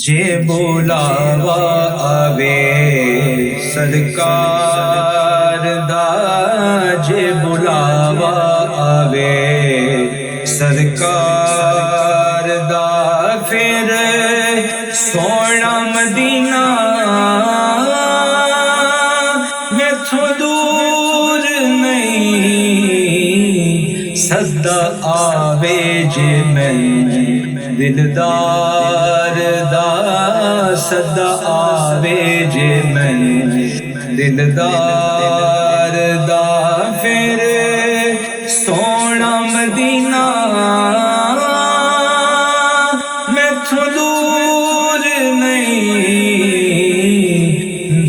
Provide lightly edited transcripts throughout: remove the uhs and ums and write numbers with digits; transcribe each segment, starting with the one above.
جے بلاوا آوے سرکار دا، جے بلاوا آوے سرکار دا، پھر سونا مدینہ میتھوں دور نہیں، صدا آوے جے میں دلدار دا، صدا آوے جے میں دلدار دا، پھر سونا مدینہ میتھوں دور نہیں،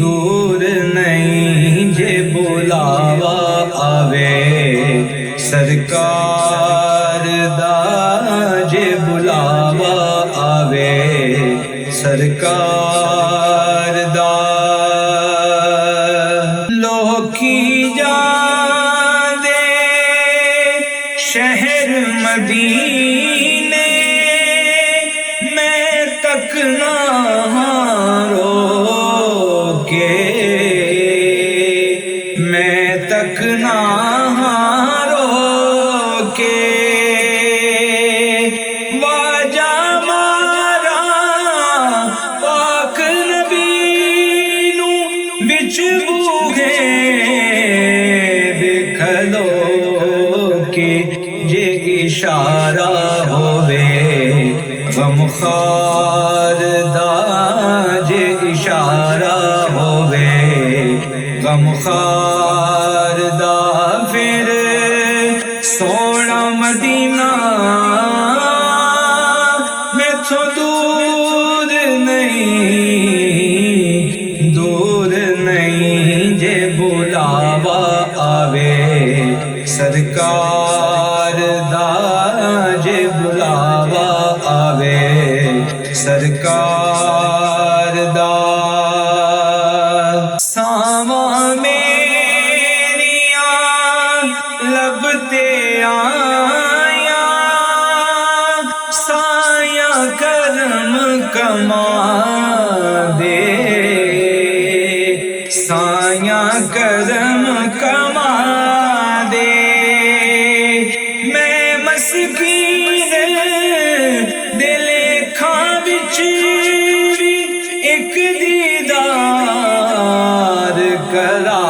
دور نہیں، جے بلاوا آوے سرکار دا، جے بلاوا آوے سرکار دا۔ لوکی جان دے شہر مدینے، میں تکنا رو کے، میں تکنا رو کے، واجہ مارا پاک نبی نو بچ بوہے دکھلو کے، جے اشارہ ہووے غمخوار دا، جے اشارہ ہووے غمخوار دا، پھر سونا مدینہ میتھوں دور نہیں، دور نہیں، جے بلاوا آوے سرکار دا، جے بلاوا آوے سرکار دا۔ ساواں میریاں لب تے آیا، سایہ کرم کما دے، سایہ کرم کما دے، میں مسکین دل کھاں بچ بھی ایک دیدار کرا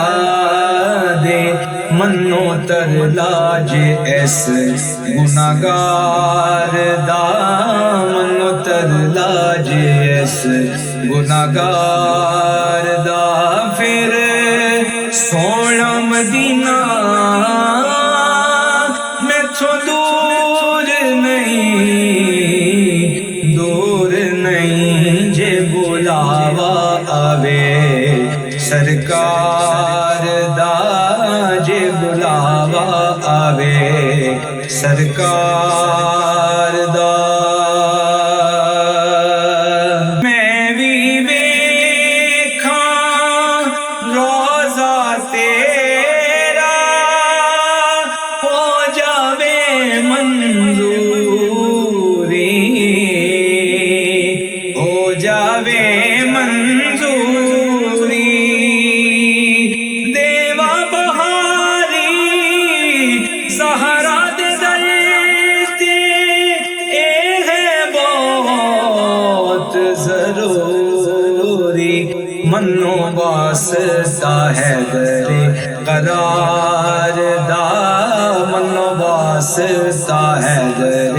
دے، منو ترلا جے ایس گناہگار دا، منو ترلا جے ایس گناہگار دا، پھر سونا مدینہ میتھوں دور نہیں، دور نہیں، جے بلاوا آوے سرکار دا، جے بلاوا آوے سرکار دا۔ میں بھی ویکھاں روضہ تیرا، ہو جاوے منظوری، ہو جاوے منظوری، دیوا بہاری سہارا دے دلتے، اے ہے بہت ضروری، منو واسطہ ہے در قرار دا، منو واسطہ ہے در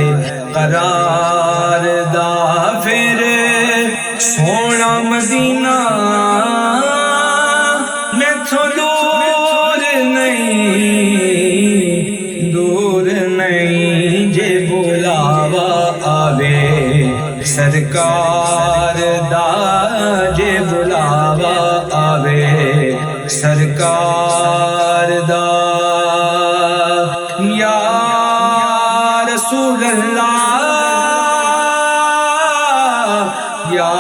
قرار دا، پھر سونا مدینہ میتھوں دور نہیں، دور نہیں، جے بلاوا آوے سرکار دا، جے بلاوا آوے سرکار دا۔ یا رسول اللہ، یا